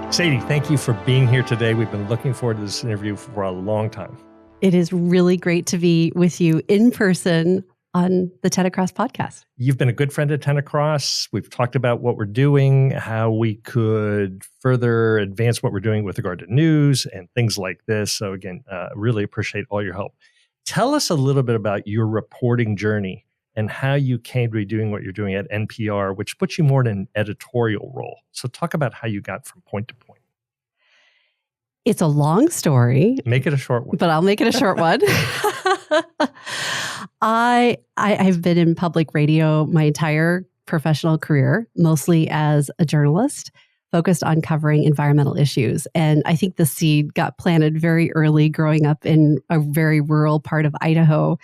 Sadie, thank you for being here today. We've been looking forward to this interview for a long time. It is really great to be with you in person on the 10 Across podcast. You've been a good friend at 10 Across. We've talked about what we're doing, how we could further advance what we're doing with regard to news and things like this. So again, really appreciate all your help. Tell us a little bit about your reporting journey and how you came to be doing what you're doing at NPR, which puts you more in an editorial role. So talk about how you got from point to point. It's a long story. Make it a short one. But I'll make it a short one. I've been in public radio my entire professional career, mostly as a journalist, focused on covering environmental issues. And I think the seed got planted very early growing up in a very rural part of Idaho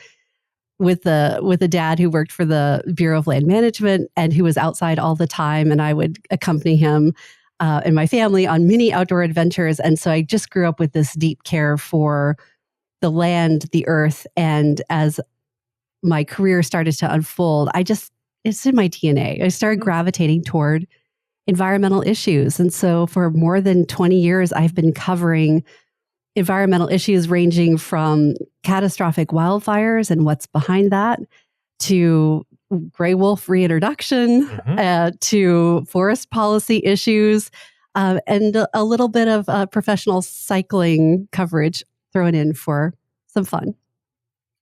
with a dad who worked for the Bureau of Land Management and who was outside all the time. And I would accompany him and my family on many outdoor adventures. And so I just grew up with this deep care for the land, the earth. And as my career started to unfold, it's in my DNA. I started gravitating toward environmental issues. And so for more than 20 years, I've been covering environmental issues ranging from catastrophic wildfires and what's behind that, to gray wolf reintroduction, to forest policy issues, and a little bit of professional cycling coverage thrown in for some fun.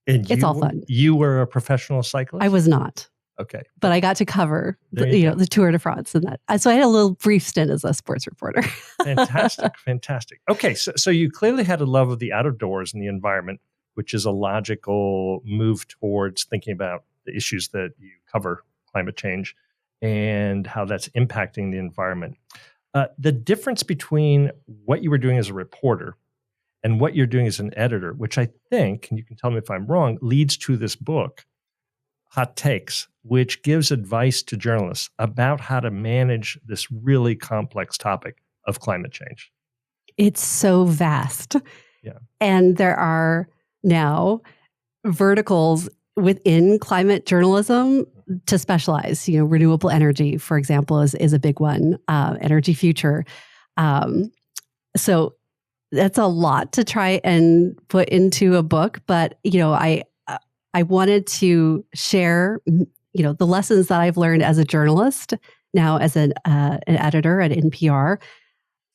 And it's all fun. You were a professional cyclist? I was not. Okay. But I got to cover the Tour de France and that. So I had a little brief stint as a sports reporter. Fantastic. Okay, so you clearly had a love of the outdoors and the environment, which is a logical move towards thinking about the issues that you cover, climate change, and how that's impacting the environment. The difference between what you were doing as a reporter and what you're doing as an editor, which I think, and you can tell me if I'm wrong, leads to this book, Hot Takes, which gives advice to journalists about how to manage this really complex topic of climate change. It's so vast. Yeah. And there are now verticals within climate journalism to specialize. Renewable energy, for example, is a big one. Energy future. So that's a lot to try and put into a book. But I wanted to share, the lessons that I've learned as a journalist, now as an editor at NPR,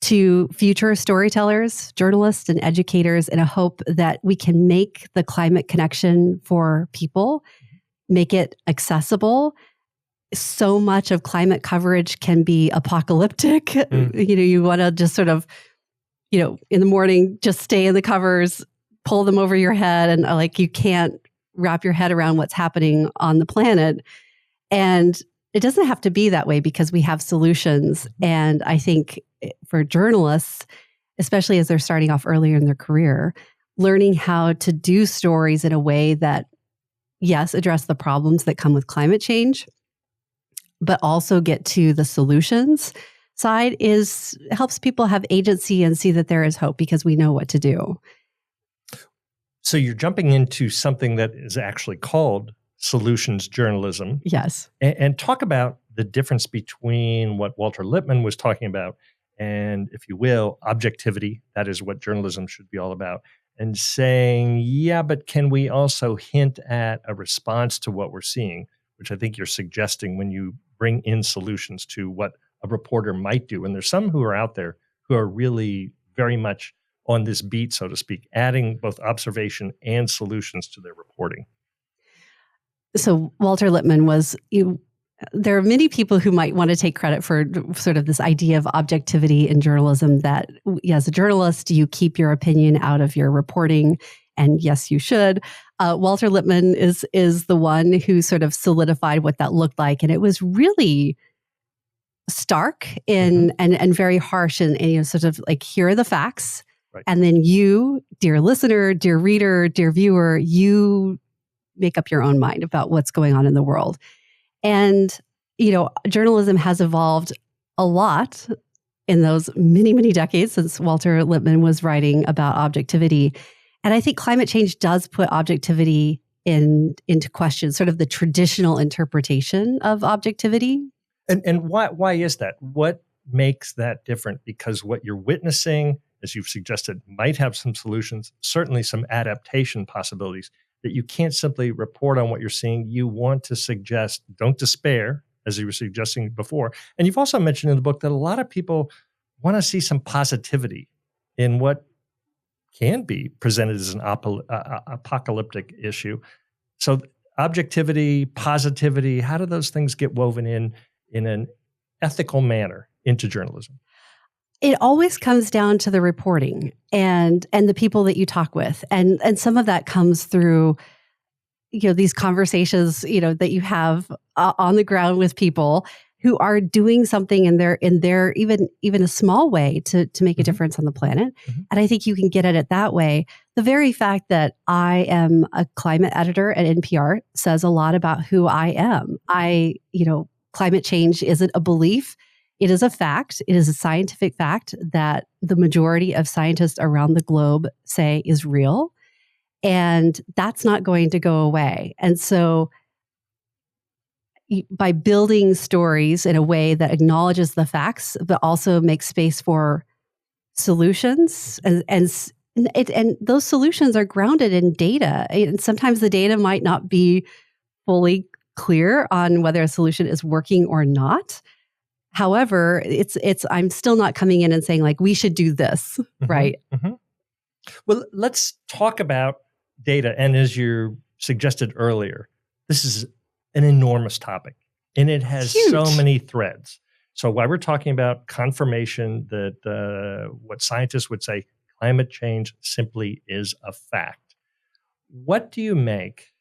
to future storytellers, journalists, and educators in a hope that we can make the climate connection for people, make it accessible. So much of climate coverage can be apocalyptic. You want to just sort of, in the morning, just stay in the covers, pull them over your head, and you can't wrap your head around what's happening on the planet. And it doesn't have to be that way because we have solutions. And I think for journalists, especially as they're starting off earlier in their career, learning how to do stories in a way that, yes, address the problems that come with climate change, but also get to the solutions side helps people have agency and see that there is hope because we know what to do. So you're jumping into something that is actually called solutions journalism. Yes. And talk about the difference between what Walter Lippmann was talking about and, if you will, objectivity. That is what journalism should be all about. And saying, yeah, but can we also hint at a response to what we're seeing, which I think you're suggesting when you bring in solutions to what a reporter might do. And there's some who are out there who are really very much on this beat, so to speak, adding both observation and solutions to their reporting. So Walter Lippmann there are many people who might want to take credit for sort of this idea of objectivity in journalism, that as a journalist, you keep your opinion out of your reporting. And yes, you should. Walter Lippmann is the one who sort of solidified what that looked like. And it was really stark and very harsh and sort of like, here are the facts. Right. And then you, dear listener, dear reader, dear viewer, you make up your own mind about what's going on in the world. And, journalism has evolved a lot in those many, many decades since Walter Lippmann was writing about objectivity. And I think climate change does put objectivity into question, sort of the traditional interpretation of objectivity. And why is that? What makes that different? Because what you're witnessing, as you've suggested, might have some solutions, certainly some adaptation possibilities, that you can't simply report on what you're seeing. You want to suggest, don't despair, as you were suggesting before. And you've also mentioned in the book that a lot of people want to see some positivity in what can be presented as an apocalyptic issue. So objectivity, positivity, how do those things get woven in an ethical manner into journalism? It always comes down to the reporting and the people that you talk with. And some of that comes through, these conversations, that you have on the ground with people who are doing something in their even a small way to make a difference on the planet. Mm-hmm. And I think you can get at it that way. The very fact that I am a climate editor at NPR says a lot about who I am. Climate change isn't a belief. It is a fact. It is a scientific fact that the majority of scientists around the globe say is real. And that's not going to go away. And so by building stories in a way that acknowledges the facts, but also makes space for solutions, and those solutions are grounded in data. And sometimes the data might not be fully clear on whether a solution is working or not. However, I'm still not coming in and saying like we should do this, right? Mm-hmm. Well, let's talk about data. And as you suggested earlier, this is an enormous topic, and it has so many threads. So while we're talking about confirmation that what scientists would say, climate change simply is a fact. What do you make,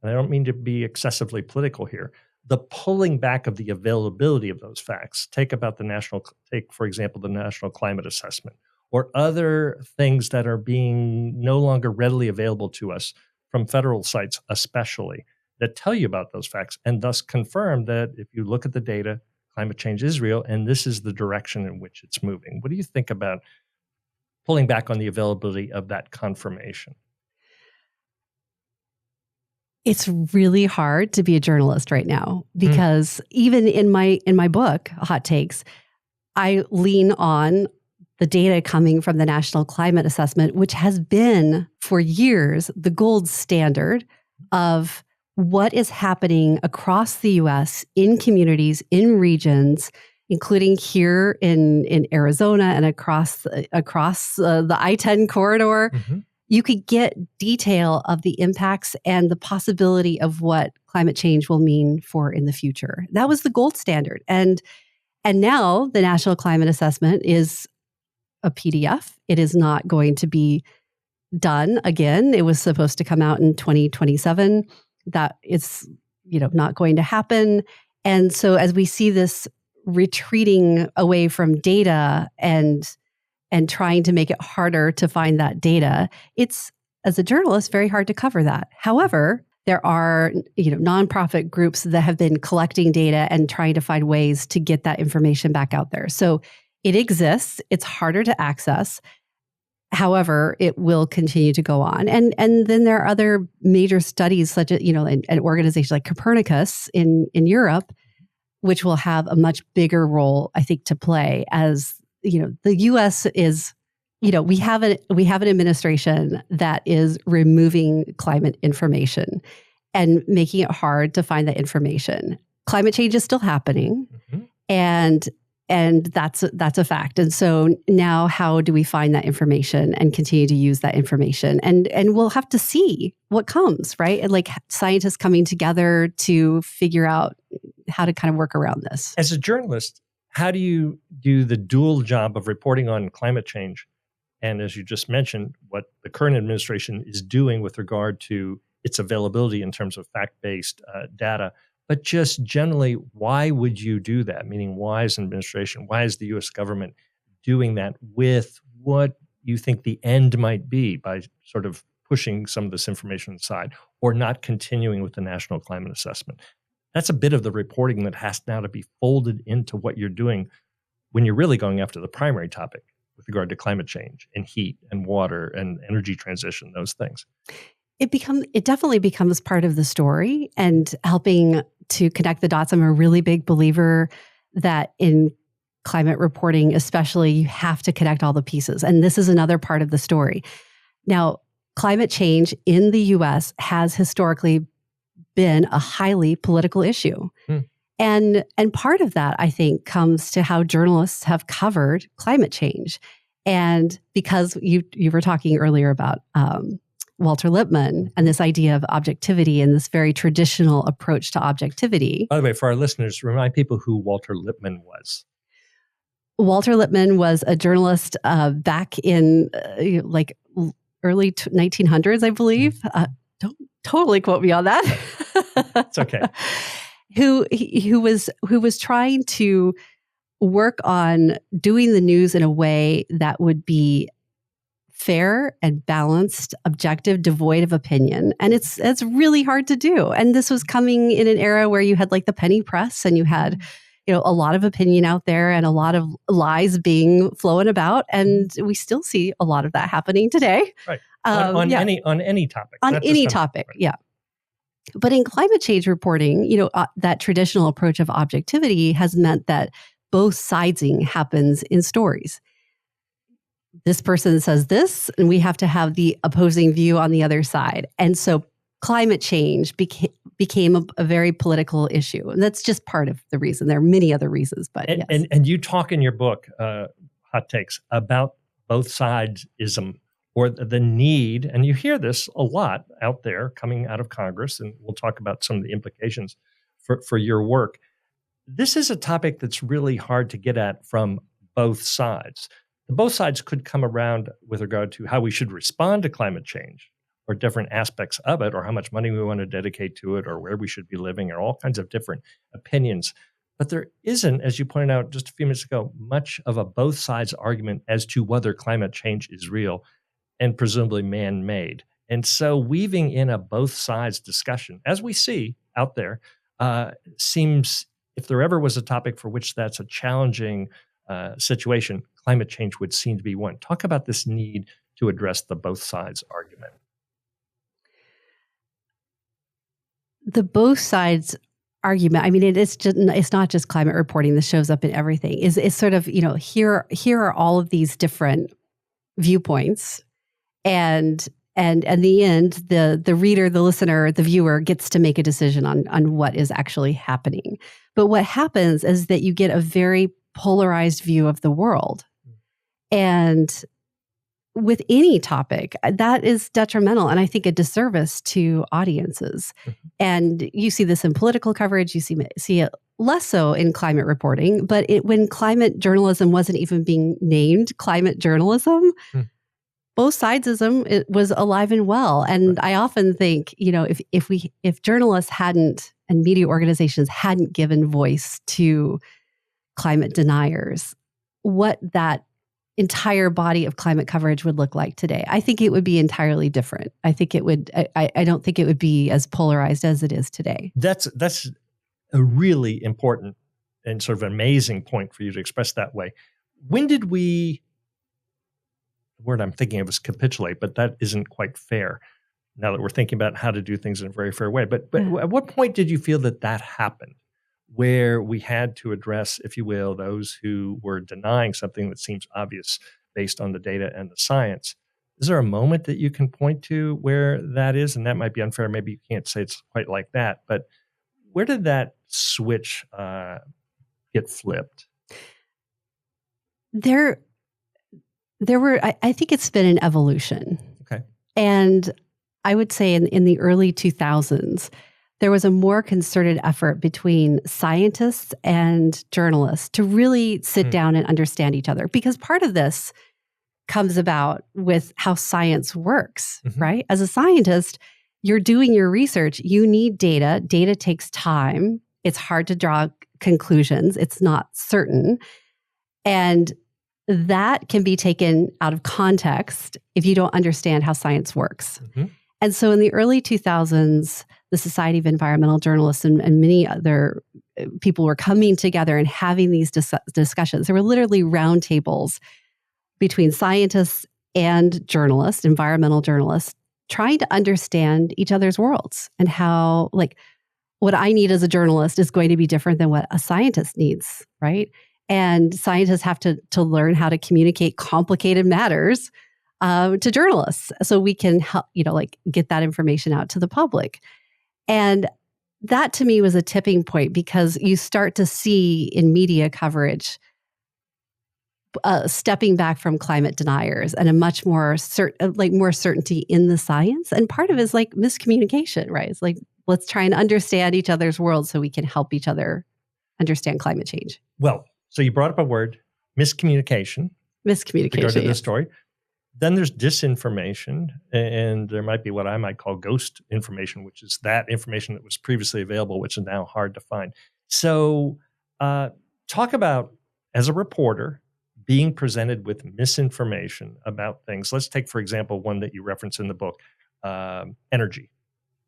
and I don't mean to be excessively political here, the pulling back of the availability of those facts? Take, for example, the National Climate Assessment, or other things that are being no longer readily available to us from federal sites especially, that tell you about those facts and thus confirm that if you look at the data, climate change is real and this is the direction in which it's moving. What do you think about pulling back on the availability of that confirmation? It's really hard to be a journalist right now because even in my book, Hot Takes, I lean on the data coming from the National Climate Assessment, which has been for years the gold standard of what is happening across the U.S. in communities, in regions, including here in Arizona and across the I-10 corridor. Mm-hmm. You could get detail of the impacts and the possibility of what climate change will mean for in the future. That was the gold standard. And now the National Climate Assessment is a PDF. It is not going to be done again. It was supposed to come out in 2027. That is, not going to happen. And so as we see this retreating away from data and trying to make it harder to find that data, it's, as a journalist, very hard to cover that. However, there are, nonprofit groups that have been collecting data and trying to find ways to get that information back out there. So it exists. It's harder to access. However, it will continue to go on. And then there are other major studies such as, an organization like Copernicus in Europe, which will have a much bigger role, I think, to play as, the U.S. is, we have an administration that is removing climate information and making it hard to find that information. Climate change is still happening. Mm-hmm. And that's a fact. And so now how do we find that information and continue to use that information? And we'll have to see what comes, right? And like scientists coming together to figure out how to kind of work around this. As a journalist, how do you do the dual job of reporting on climate change? And as you just mentioned, what the current administration is doing with regard to its availability in terms of fact-based data. But just generally, why would you do that? Meaning, why is an administration, why is the U.S. government doing that with what you think the end might be by sort of pushing some of this information aside or not continuing with the National Climate Assessment? That's a bit of the reporting that has now to be folded into what you're doing when you're really going after the primary topic with regard to climate change and heat and water and energy transition, those things. It definitely becomes part of the story and helping to connect the dots. I'm a really big believer that in climate reporting, especially, you have to connect all the pieces. And this is another part of the story. Now, climate change in the US has historically been a highly political issue. And part of that, I think, comes to how journalists have covered climate change. And because you were talking earlier about Walter Lippmann and this idea of objectivity and this very traditional approach to objectivity. By the way, for our listeners, remind people who Walter Lippmann was. Walter Lippmann was a journalist back in like early 1900s, I believe. Don't totally quote me on that. It's okay. Who was trying to work on doing the news in a way that would be fair and balanced, objective, devoid of opinion. And it's really hard to do. And this was coming in an era where you had like the penny press and you had, a lot of opinion out there and a lot of lies being flown about. And we still see a lot of that happening today. Right. On any topic. On any topic. Right. Yeah. But in climate change reporting, that traditional approach of objectivity has meant that both sidesing happens in stories. This person says this, and we have to have the opposing view on the other side. And so climate change became a very political issue. And that's just part of the reason. There are many other reasons, but yes. And you talk in your book, Hot Takes, about both sidesism, or the need, and you hear this a lot out there coming out of Congress, and we'll talk about some of the implications for your work. This is a topic that's really hard to get at from both sides. Both sides could come around with regard to how we should respond to climate change or different aspects of it, or how much money we want to dedicate to it, or where we should be living, or all kinds of different opinions. But there isn't, as you pointed out just a few minutes ago, much of a both sides argument as to whether climate change is real and presumably man-made. And so weaving in a both sides discussion, as we see out there, seems, if there ever was a topic for which that's a challenging situation, climate change would seem to be one. Talk about this need to address the both sides argument. The both sides argument, I mean, it's not just climate reporting. This shows up in everything. It's sort of, here are all of these different viewpoints. And in the end, the reader, the listener, the viewer gets to make a decision on what is actually happening. But what happens is that you get a very polarized view of the world. And with any topic, that is detrimental and I think a disservice to audiences. Mm-hmm. And you see this in political coverage, you see it less so in climate reporting, but when climate journalism wasn't even being named climate journalism, both sidesism, it was alive and well. And right. I often think, if journalists hadn't and media organizations hadn't given voice to climate deniers, what that entire body of climate coverage would look like today, I think it would be entirely different. I think it would. I don't think it would be as polarized as it is today. That's a really important and sort of amazing point for you to express that way. When did we? The word I'm thinking of is capitulate, but that isn't quite fair. Now that we're thinking about how to do things in a very fair way, but at what point did you feel that happened? Where we had to address, if you will, those who were denying something that seems obvious based on the data and the science. Is there a moment that you can point to where that is? And that might be unfair. Maybe you can't say it's quite like that. But where did that switch get flipped? There were, I think it's been an evolution. Okay. And I would say in the early 2000s, there was a more concerted effort between scientists and journalists to really sit down and understand each other. Because part of this comes about with how science works, right? As a scientist, you're doing your research. You need data. Data takes time. It's hard to draw conclusions. It's not certain. And that can be taken out of context if you don't understand how science works. And so in the early 2000s, the Society of Environmental Journalists and many other people were coming together and having these discussions. There were literally roundtables between scientists and journalists, environmental journalists, trying to understand each other's worlds and how, like, what I need as a journalist is going to be different than what a scientist needs, right? And scientists have to learn how to communicate complicated matters to journalists so we can help, get that information out to the public. And that to me was a tipping point, because you start to see in media coverage stepping back from climate deniers and a much more more certainty in the science. And part of it is like miscommunication, right? It's like, let's try and understand each other's world so we can help each other understand climate change. Well, so you brought up a word, miscommunication. Miscommunication. Regarding to this story. Then there's disinformation, and there might be what I might call ghost information, which is that information that was previously available, which is now hard to find. So talk about, as a reporter, being presented with misinformation about things. Let's take, for example, one that you reference in the book, energy.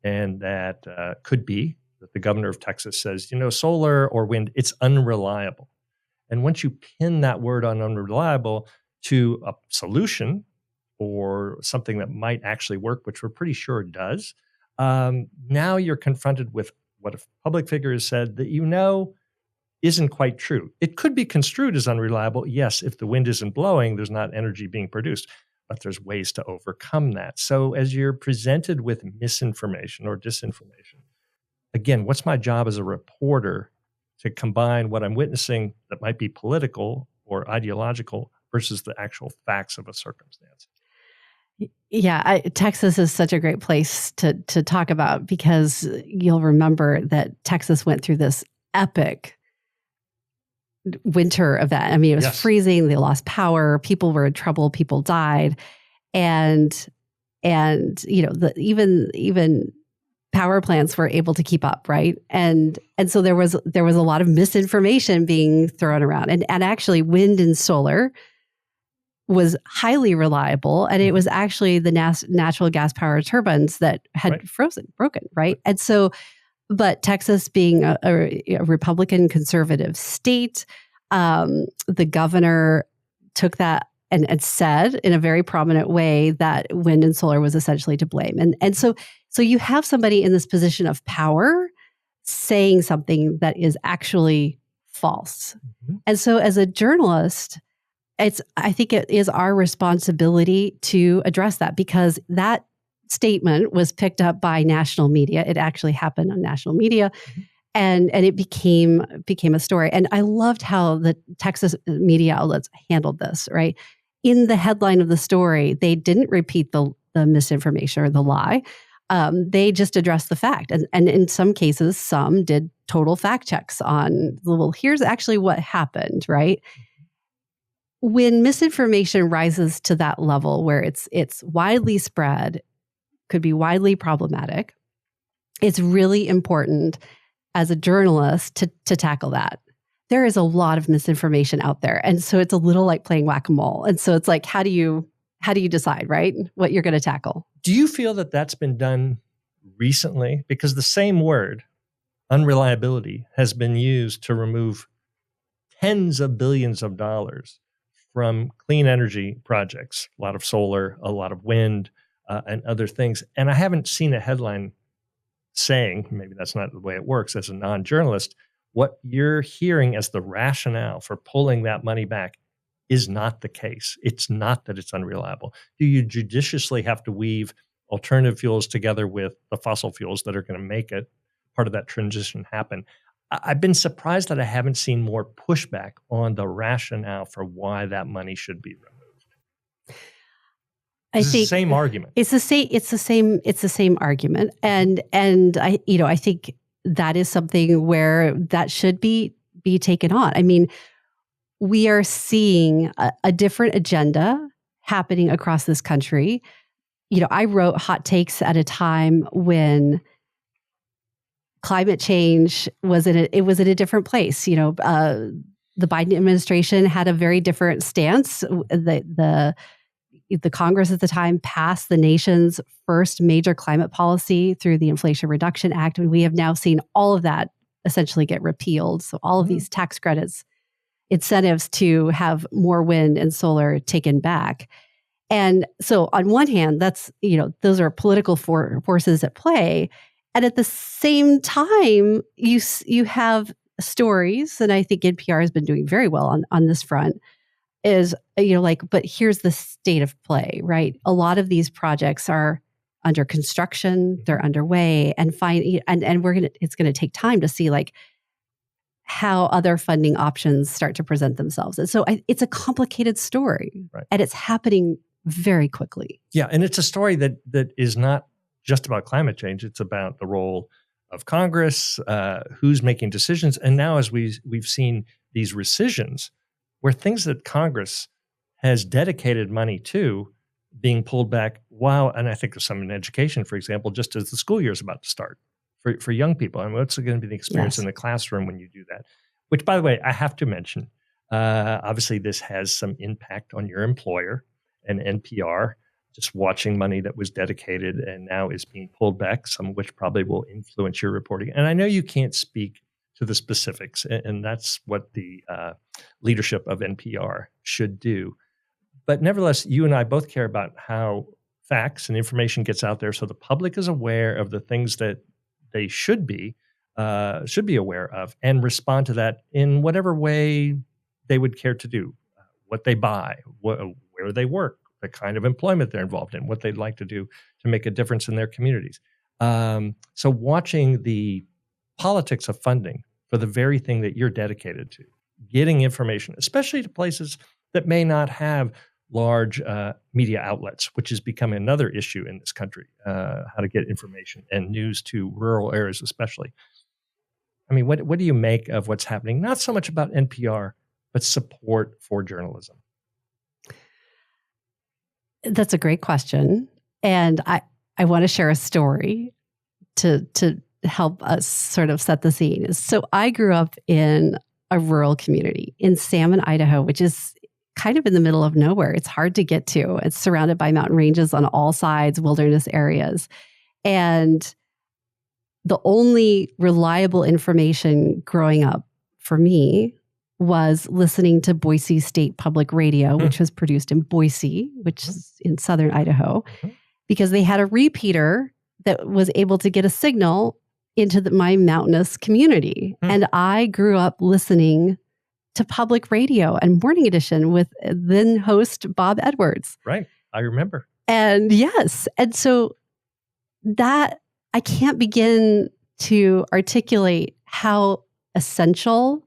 And that could be that the governor of Texas says, solar or wind, it's unreliable. And once you pin that word on unreliable to a solution or something that might actually work, which we're pretty sure it does, now you're confronted with what a public figure has said that isn't quite true. It could be construed as unreliable. Yes, if the wind isn't blowing, there's not energy being produced, but there's ways to overcome that. So as you're presented with misinformation or disinformation, again, what's my job as a reporter to combine what I'm witnessing that might be political or ideological versus the actual facts of a circumstance? Yeah, Texas is such a great place to talk about, because you'll remember that Texas went through this epic winter event. I mean, it was freezing. They lost power. People were in trouble. People died, and even power plants were able to keep up, right? And so there was a lot of misinformation being thrown around, and actually wind and solar was highly reliable, and it was actually the natural gas power turbines that had broken, right? And so, but Texas being a Republican conservative state, the governor took that and said in a very prominent way that wind and solar was essentially to blame. And so you have somebody in this position of power saying something that is actually false. Mm-hmm. And so as a journalist, I think it is our responsibility to address that, because that statement was picked up by national media. It actually happened on national media. Mm-hmm. And it became a story. And I loved how the Texas media outlets handled this, right? In the headline of the story, they didn't repeat the misinformation or the lie. They just addressed the fact. And in some cases, some did total fact checks on, well, here's actually what happened, right? When misinformation rises to that level where it's widely spread, could be widely problematic, it's really important as a journalist to tackle that. There is a lot of misinformation out there. And so it's a little like playing whack-a-mole. And so it's like, how do you decide, right, what you're going to tackle? Do you feel that that's been done recently? Because the same word, unreliability, has been used to remove tens of billions of dollars from clean energy projects, a lot of solar, a lot of wind, and other things. And I haven't seen a headline saying, maybe that's not the way it works as a non-journalist, what you're hearing as the rationale for pulling that money back is not the case. It's not that it's unreliable. Do you judiciously have to weave alternative fuels together with the fossil fuels that are going to make it part of that transition happen? I've been surprised that I haven't seen more pushback on the rationale for why that money should be removed. It's the same argument. It's the same argument, and I think that is something where that should be taken on. I mean, we are seeing a different agenda happening across this country. I wrote Hot Takes at a time when climate change was in a different place. The Biden administration had a very different stance. The Congress at the time passed the nation's first major climate policy through the Inflation Reduction Act, and we have now seen all of that essentially get repealed. So all of these tax credits, incentives to have more wind and solar taken back. And so on one hand, that's, those are political forces at play. And at the same time, you have stories, and I think NPR has been doing very well on this front, is, but here's the state of play, right? A lot of these projects are under construction, they're underway, and it's going to take time to see how other funding options start to present themselves. And so it's a complicated story, right, and it's happening very quickly. Yeah, and it's a story that is not just about climate change. It's about the role of Congress, who's making decisions. And now as we've seen these rescissions, where things that Congress has dedicated money to being pulled back and I think there's some in education, for example, just as the school year is about to start for young people. And what's going to be the experience in the classroom when you do that? Which, by the way, I have to mention, obviously this has some impact on your employer and NPR, just watching money that was dedicated and now is being pulled back, some of which probably will influence your reporting. And I know you can't speak to the specifics, and that's what the leadership of NPR should do. But nevertheless, you and I both care about how facts and information gets out there so the public is aware of the things that they should be aware of and respond to that in whatever way they would care to do, what they buy, where they work, the kind of employment they're involved in, what they'd like to do to make a difference in their communities. So watching the politics of funding for the very thing that you're dedicated to, getting information, especially to places that may not have large media outlets, which is becoming another issue in this country, how to get information and news to rural areas especially. I mean, what do you make of what's happening? Not so much about NPR, but support for journalism. That's a great question. And I want to share a story to help us sort of set the scene. So I grew up in a rural community in Salmon, Idaho, which is kind of in the middle of nowhere. It's hard to get to. It's surrounded by mountain ranges on all sides, wilderness areas. And the only reliable information growing up for me was listening to Boise State Public Radio, which was produced in Boise, which is in southern Idaho, because they had a repeater that was able to get a signal into my mountainous community. And I grew up listening to public radio and Morning Edition with then host Bob Edwards. Right. I remember. And yes. And so that I can't begin to articulate how essential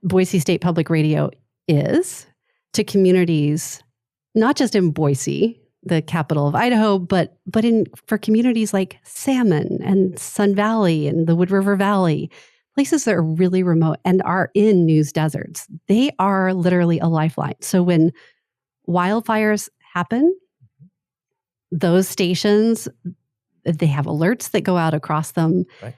Boise State Public Radio is to communities, not just in Boise, the capital of Idaho, but for communities like Salmon and Sun Valley and the Wood River Valley, places that are really remote and are in news deserts. They are literally a lifeline. So when wildfires happen, those stations, they have alerts that go out across them. Right.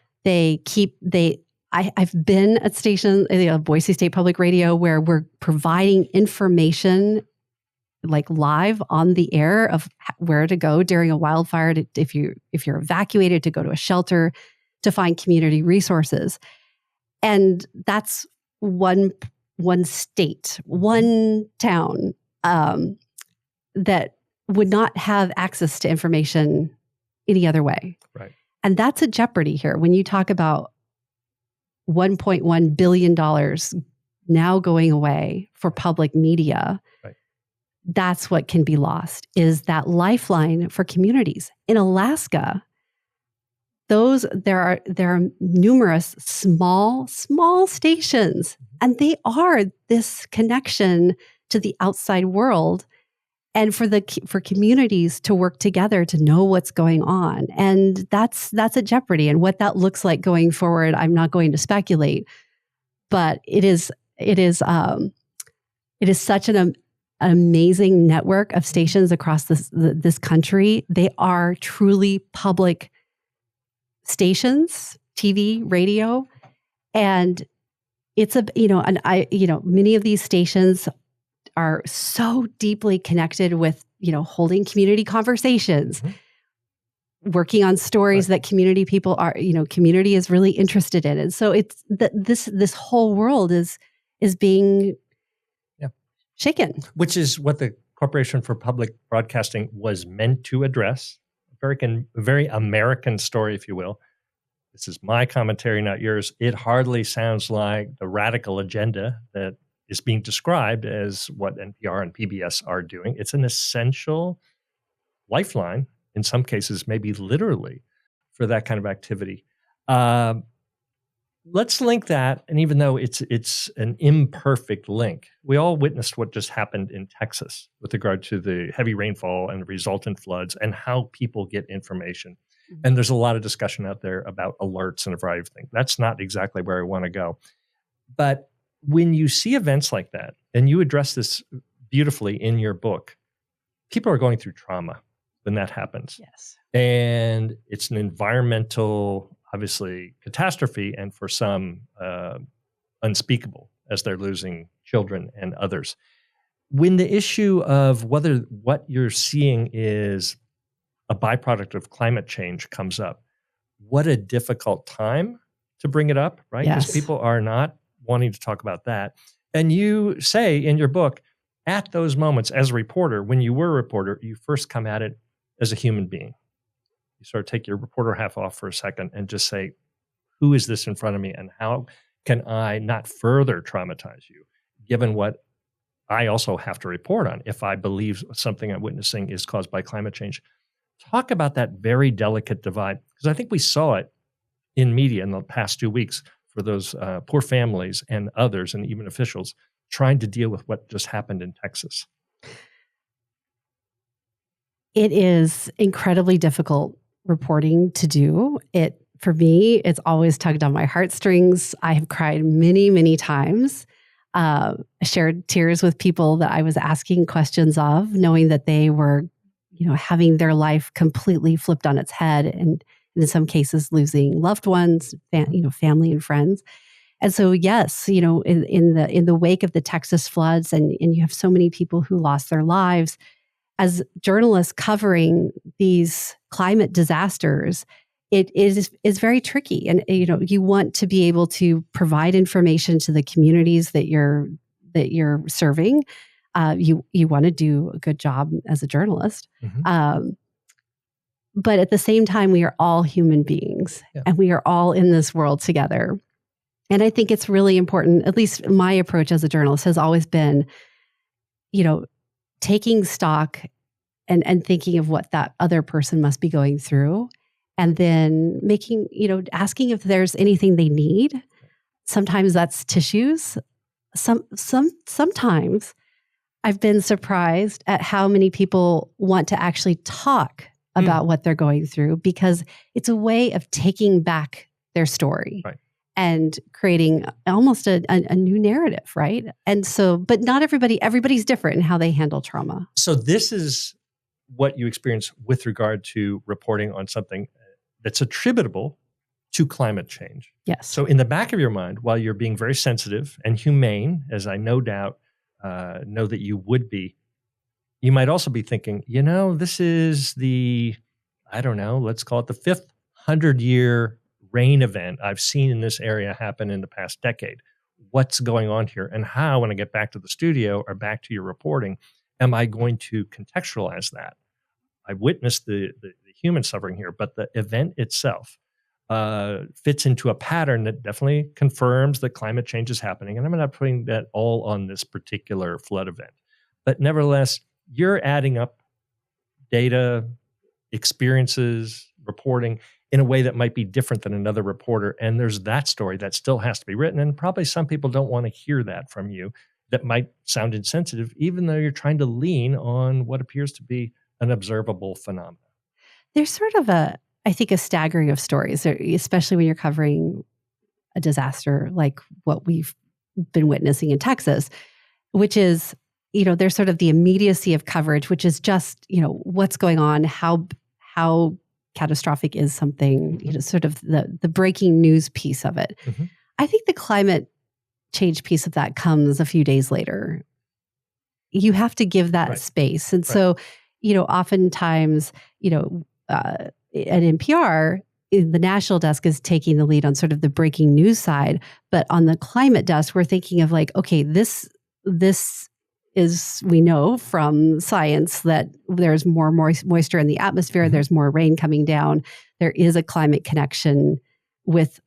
I've been at stations, Boise State Public Radio, where we're providing information live on the air of where to go during a wildfire, if you're evacuated, to go to a shelter, to find community resources. And that's one state, one town that would not have access to information any other way. Right. And that's a jeopardy here. When you talk about $1.1 billion now going away for public media, right, that's what can be lost, is that lifeline for communities. In Alaska, there are numerous small stations, and they are this connection to the outside world, and for communities to work together to know what's going on. And that's a jeopardy. And what that looks like going forward, I'm not going to speculate, but it is such an amazing network of stations across this country. They are truly public stations, TV, radio, and it's many of these stations are so deeply connected with, holding community conversations, working on stories that community people are, community is really interested in. And so it's this whole world is being shaken. Which is what the Corporation for Public Broadcasting was meant to address. A very American story, if you will. This is my commentary, not yours. It hardly sounds like the radical agenda that is being described as what NPR and PBS are doing. It's an essential lifeline, in some cases, maybe literally, for that kind of activity. Let's link that, and even though it's an imperfect link, we all witnessed what just happened in Texas with regard to the heavy rainfall and the resultant floods and how people get information. And there's a lot of discussion out there about alerts and a variety of things. That's not exactly where I want to go. But when you see events like that, and you address this beautifully in your book, people are going through trauma when that happens. Yes. And it's an environmental, obviously, catastrophe, and for some, unspeakable, as they're losing children and others. When the issue of whether what you're seeing is a byproduct of climate change comes up, what a difficult time to bring it up, right? Because Yes. people are not wanting to talk about that. And you say in your book, at those moments as a reporter, when you were a reporter, you first come at it as a human being. You sort of take your reporter hat off for a second and just say, who is this in front of me, and how can I not further traumatize you, given what I also have to report on if I believe something I'm witnessing is caused by climate change? Talk about that very delicate divide, because I think we saw it in media in the past 2 weeks for those poor families and others, and even officials, trying to deal with what just happened in Texas. It is incredibly difficult reporting to do. For me, it's always tugged on my heartstrings. I have cried many, many times. I shared tears with people that I was asking questions of, knowing that they were, having their life completely flipped on its head, and in some cases losing loved ones, family and friends. And so, yes, in the wake of the Texas floods, and you have so many people who lost their lives, as journalists covering these climate disasters, it is very tricky. And you want to be able to provide information to the communities that you're serving. You want to do a good job as a journalist. Mm-hmm. But at the same time, we are all human beings, and we are all in this world together. And I think it's really important, at least my approach as a journalist has always been, taking stock and thinking of what that other person must be going through, and then asking if there's anything they need. Sometimes that's tissues. Sometimes I've been surprised at how many people want to actually talk about what they're going through, because it's a way of taking back their story. Right. And creating almost a new narrative, right? And so, but not everybody's different in how they handle trauma. So this is what you experience with regard to reporting on something that's attributable to climate change. Yes. So in the back of your mind, while you're being very sensitive and humane, as I no doubt know that you would be, you might also be thinking, this is let's call it the 5th 100-year rain event I've seen in this area happen in the past decade. What's going on here? And how, when I get back to the studio or back to your reporting, am I going to contextualize that? I witnessed the human suffering here, but the event itself fits into a pattern that definitely confirms that climate change is happening. And I'm not putting that all on this particular flood event. But nevertheless, you're adding up data, experiences, reporting in a way that might be different than another reporter. And there's that story that still has to be written. And probably some people don't want to hear that from you. That might sound insensitive, even though you're trying to lean on what appears to be an observable phenomenon. There's sort of a staggering of stories, especially when you're covering a disaster like what we've been witnessing in Texas, which is, there's sort of the immediacy of coverage, which is just, what's going on, how catastrophic is something, sort of the breaking news piece of it. Mm-hmm. I think the climate change piece of that comes a few days later. You have to give that space. And so, oftentimes, at NPR, the national desk is taking the lead on sort of the breaking news side. But on the climate desk, we're thinking of okay, this we know from science that there's more moisture in the atmosphere, there's more rain coming down. There is a climate connection with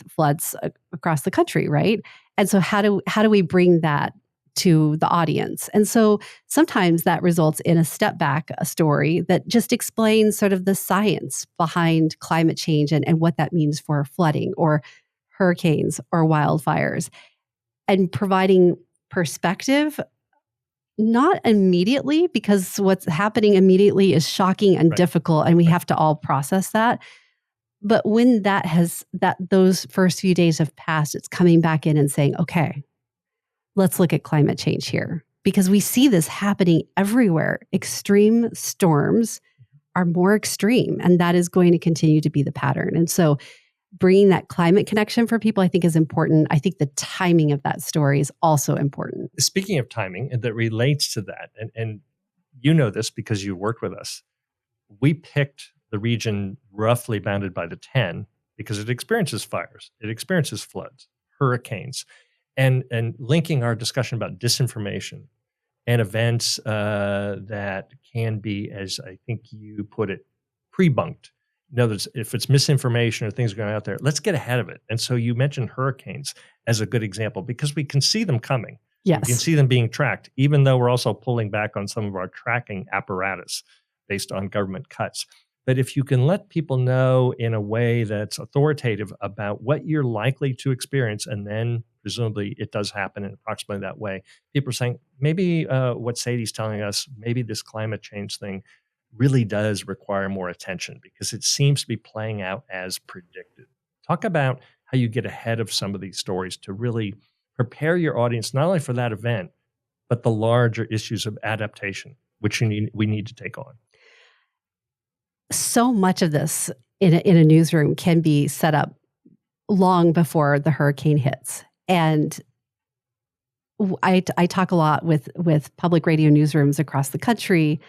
floods across the country, right? And so how do we bring that to the audience? And so sometimes that results in a step back, a story that just explains sort of the science behind climate change and what that means for flooding or hurricanes or wildfires, and providing perspective, not immediately, because what's happening immediately is shocking and difficult, and we have to all process that. But when those first few days have passed, it's coming back in and saying, okay, let's look at climate change here, because we see this happening everywhere. Extreme storms are more extreme, and that is going to continue to be the pattern. And so bringing that climate connection for people, I think, is important. I think the timing of that story is also important. Speaking of timing, and that relates to that, and you know this because you worked with us, we picked the region roughly bounded by the 10 because it experiences fires, it experiences floods, hurricanes, and linking our discussion about disinformation and events that can be, as I think you put it, pre-bunked. In other words, if it's misinformation or things going out there, let's get ahead of it. And so you mentioned hurricanes as a good example because we can see them coming. Yes. We can see them being tracked, even though we're also pulling back on some of our tracking apparatus based on government cuts. But if you can let people know in a way that's authoritative about what you're likely to experience, and then presumably it does happen in approximately that way, people are saying, maybe what Sadie's telling us, maybe this climate change thing really does require more attention because it seems to be playing out as predicted. Talk about how you get ahead of some of these stories to really prepare your audience, not only for that event, but the larger issues of adaptation, which we need to take on. So much of this in a newsroom can be set up long before the hurricane hits. And I talk a lot with public radio newsrooms across the country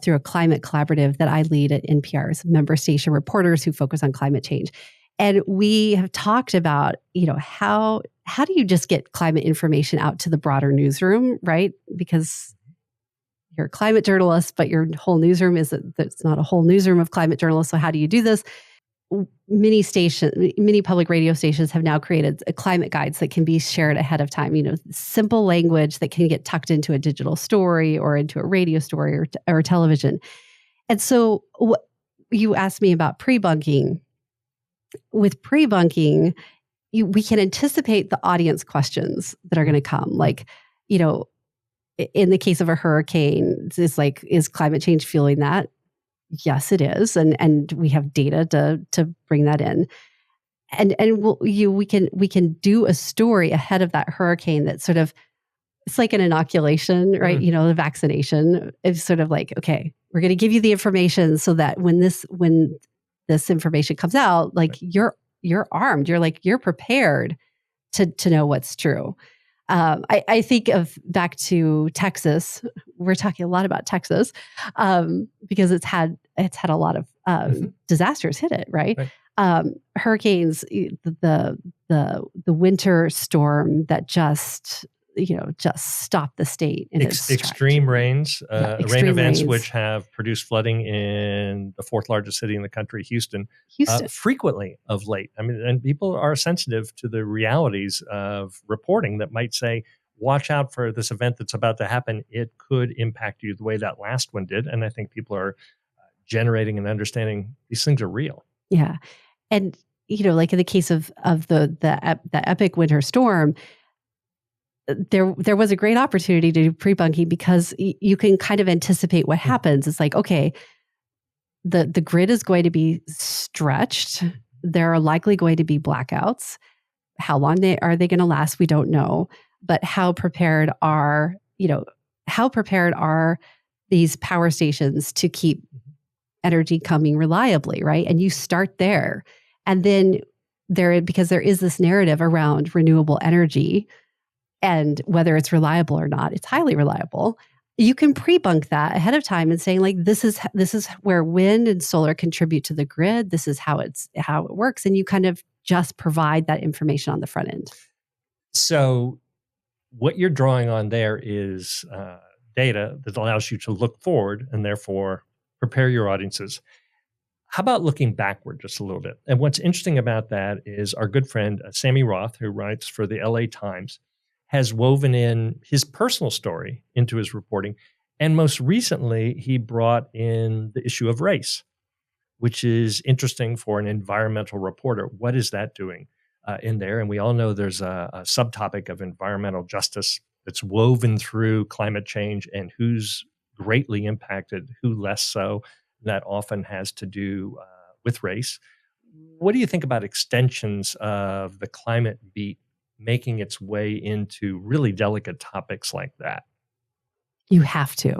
through a climate collaborative that I lead at NPR's member station reporters who focus on climate change. And we have talked about, how do you just get climate information out to the broader newsroom, right? Because you're a climate journalist, but your whole newsroom it's not a whole newsroom of climate journalists. So how do you do this? Many public radio stations have now created climate guides that can be shared ahead of time. Simple language that can get tucked into a digital story or into a radio story or television. And so what you asked me about pre-bunking. With pre-bunking, we can anticipate the audience questions that are going to come. Like, in the case of a hurricane, is climate change fueling that? Yes, it is, and we have data to bring that in, and we can do a story ahead of that hurricane that sort of, it's like an inoculation, right? The vaccination is sort of like, okay, we're going to give you the information so that when this information comes out, you're armed, you're prepared to know what's true. I think of back to Texas. We're talking a lot about Texas because it's had a lot of disasters hit it, right? Hurricanes, the winter storm that just stopped the state in its stride. Extreme rains, rain events rains. Which have produced flooding in the fourth largest city in the country, Houston. Frequently of late. I mean, and people are sensitive to the realities of reporting that might say, watch out for this event that's about to happen. It could impact you the way that last one did. And I think people are generating and understanding these things are real. Yeah. And, like in the case of the epic winter storm, there was a great opportunity to do pre-bunking because you can kind of anticipate what happens. It's like, okay, the grid is going to be stretched. There are likely going to be blackouts. How long are they going to last? We don't know. But how prepared are these power stations to keep energy coming reliably, right? And you start there. And then because there is this narrative around renewable energy, and whether it's reliable or not, it's highly reliable. You can pre-bunk that ahead of time and saying, like, this is where wind and solar contribute to the grid. This is how it works. And you kind of just provide that information on the front end. So what you're drawing on there is data that allows you to look forward and therefore prepare your audiences. How about looking backward just a little bit? And what's interesting about that is our good friend, Sammy Roth, who writes for the LA Times, has woven in his personal story into his reporting. And most recently, he brought in the issue of race, which is interesting for an environmental reporter. What is that doing in there? And we all know there's a subtopic of environmental justice that's woven through climate change and who's greatly impacted, who less so. That often has to do with race. What do you think about extensions of the climate beat making its way into really delicate topics like that? You have to.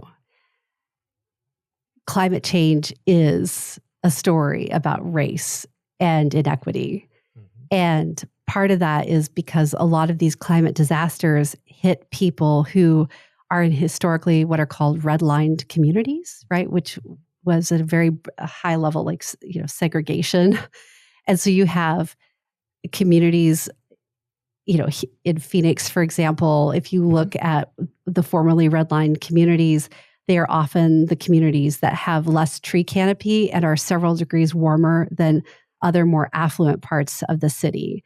Climate change is a story about race and inequity. Mm-hmm. And part of that is because a lot of these climate disasters hit people who are in historically what are called redlined communities, right? Which was at a very high level, like, segregation. And so you have communities, in Phoenix, for example, if you look at the formerly redlined communities, they are often the communities that have less tree canopy and are several degrees warmer than other more affluent parts of the city.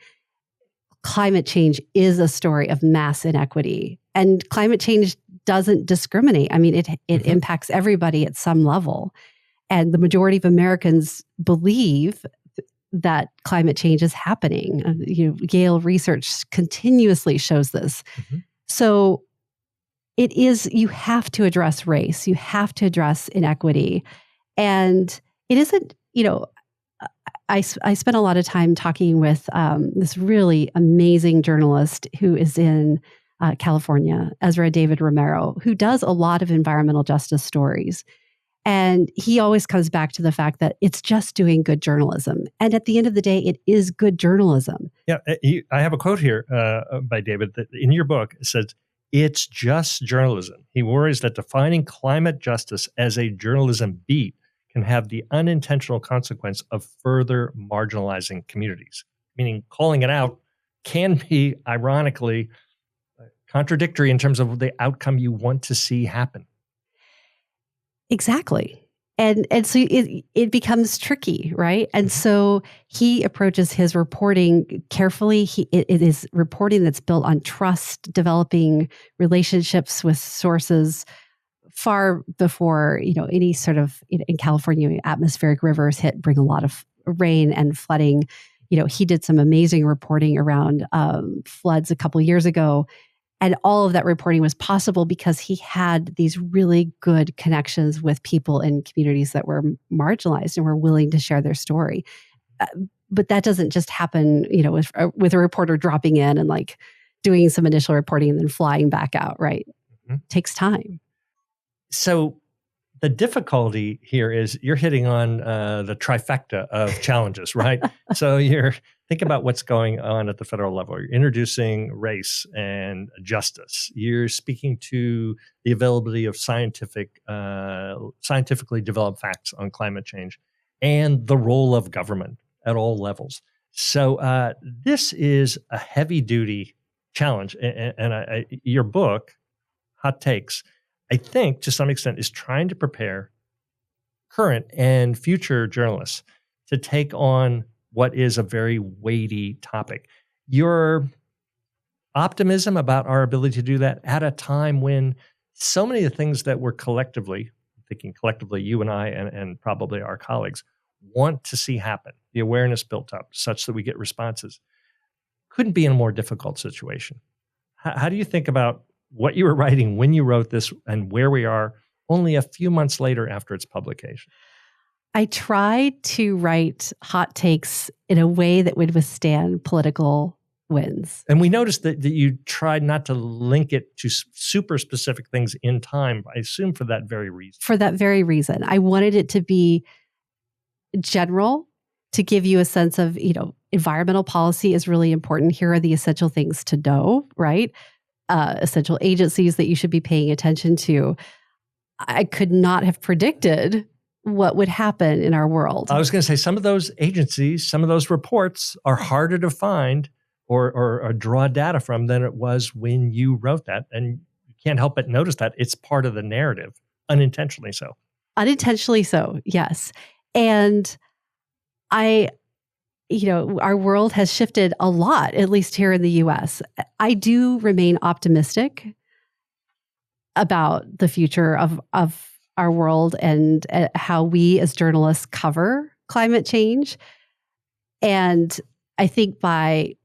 Climate change is a story of mass inequity, and climate change doesn't discriminate. I mean, it impacts everybody at some level. And the majority of Americans believe that climate change is happening. Yale research continuously shows this. Mm-hmm. So you have to address race. You have to address inequity. And it isn't, I spent a lot of time talking with this really amazing journalist who is in California, Ezra David Romero, who does a lot of environmental justice stories. And he always comes back to the fact that it's just doing good journalism. And at the end of the day, it is good journalism. Yeah, I have a quote here by David that in your book. It says, "It's just journalism." He worries that defining climate justice as a journalism beat can have the unintentional consequence of further marginalizing communities. Meaning calling it out can be, ironically, contradictory in terms of the outcome you want to see happen. Exactly. And so it becomes tricky, right? And so he approaches his reporting carefully. It is reporting that's built on trust, developing relationships with sources far before, any sort of, in California, atmospheric rivers bring a lot of rain and flooding. He did some amazing reporting around floods a couple years ago. And all of that reporting was possible because he had these really good connections with people in communities that were marginalized and were willing to share their story. But that doesn't just happen, with a reporter dropping in and like doing some initial reporting and then flying back out, right? Mm-hmm. It takes time. So the difficulty here is you're hitting on the trifecta of challenges, right? So think about what's going on at the federal level. You're introducing race and justice. You're speaking to the availability of scientifically developed facts on climate change and the role of government at all levels. So this is a heavy-duty challenge. And your book, Hot Takes, I think to some extent is trying to prepare current and future journalists to take on what is a very weighty topic. Your optimism about our ability to do that at a time when so many of the things that we're collectively, you and I and probably our colleagues, want to see happen, the awareness built up such that we get responses, couldn't be in a more difficult situation. How do you think about what you were writing when you wrote this and where we are only a few months later after its publication? I tried to write hot takes in a way that would withstand political winds. And we noticed that you tried not to link it to super specific things in time, I assume for that very reason. For that very reason. I wanted it to be general, to give you a sense of, environmental policy is really important. Here are the essential things to know, right? Essential agencies that you should be paying attention to. I could not have predicted what would happen in our world. I was going to say some of those agencies, some of those reports are harder to find or draw data from than it was when you wrote that. And you can't help but notice that it's part of the narrative, unintentionally so. Unintentionally so, yes. And our world has shifted a lot, at least here in the US. I do remain optimistic about the future of our world and how we as journalists cover climate change. And I think by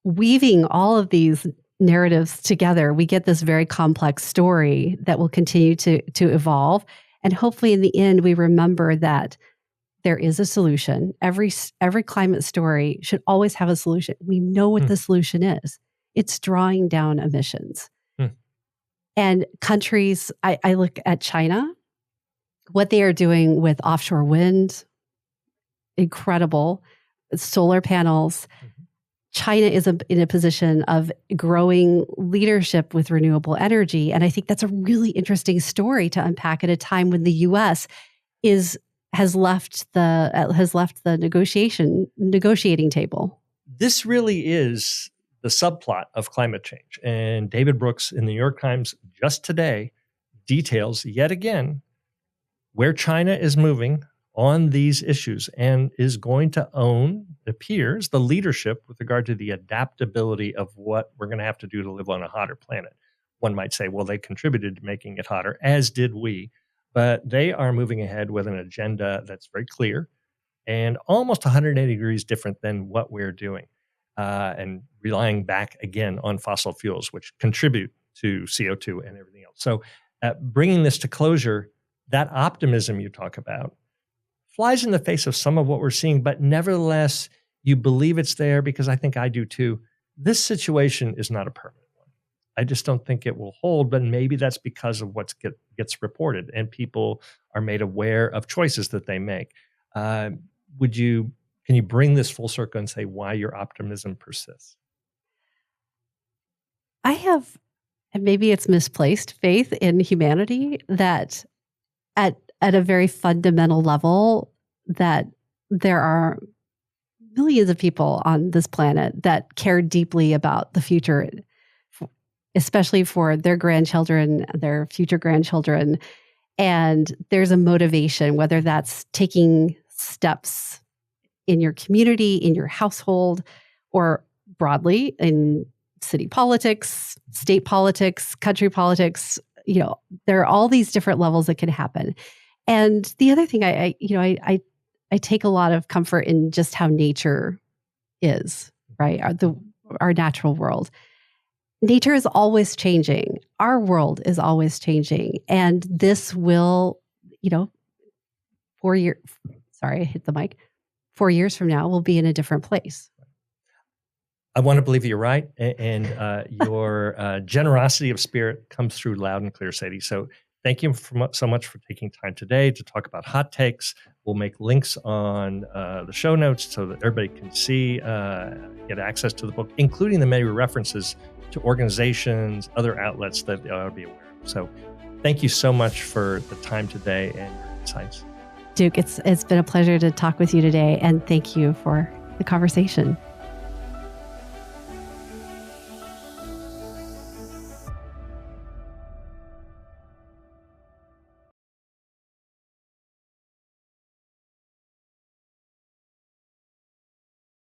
weaving all of these narratives together, we get this very complex story that will continue to evolve. And hopefully in the end, we remember that there is a solution. Every climate story should always have a solution. We know what the solution is. It's drawing down emissions. And countries, I look at China, what they are doing with offshore wind, incredible, solar panels. China is in a position of growing leadership with renewable energy. And I think that's a really interesting story to unpack at a time when the US has left the negotiating table. This really is the subplot of climate change. And David Brooks in the New York Times just today details yet again where China is moving on these issues and is going to own, it appears, the leadership with regard to the adaptability of what we're going to have to do to live on a hotter planet. One might say, well, they contributed to making it hotter, as did we, but they are moving ahead with an agenda that's very clear and almost 180 degrees different than what we're doing, and relying back again on fossil fuels, which contribute to CO2 and everything else. So bringing this to closure, that optimism you talk about flies in the face of some of what we're seeing, but nevertheless, you believe it's there because I think I do too. This situation is not a permanent one. I just don't think it will hold, but maybe that's because of what gets reported and people are made aware of choices that they make. Can you bring this full circle and say why your optimism persists? I have, and maybe it's misplaced, faith in humanity that at a very fundamental level, that there are millions of people on this planet that care deeply about the future, especially for their grandchildren, their future grandchildren. And there's a motivation, whether that's taking steps in your community, in your household, or broadly in city politics, state politics, country politics. There are all these different levels that can happen. And the other thing, I take a lot of comfort in just how nature is, right? Our natural world. Nature is always changing. Our world is always changing. And this will, 4 years, sorry, I hit the mic. 4 years from now, we'll be in a different place. I want to believe you're right. And your generosity of spirit comes through loud and clear, Sadie. So thank you so much for taking time today to talk about hot takes. We'll make links on the show notes so that everybody can see, get access to the book, including the many references to organizations, other outlets that they ought to be aware of. So thank you so much for the time today and your insights. Duke, it's been a pleasure to talk with you today, and thank you for the conversation.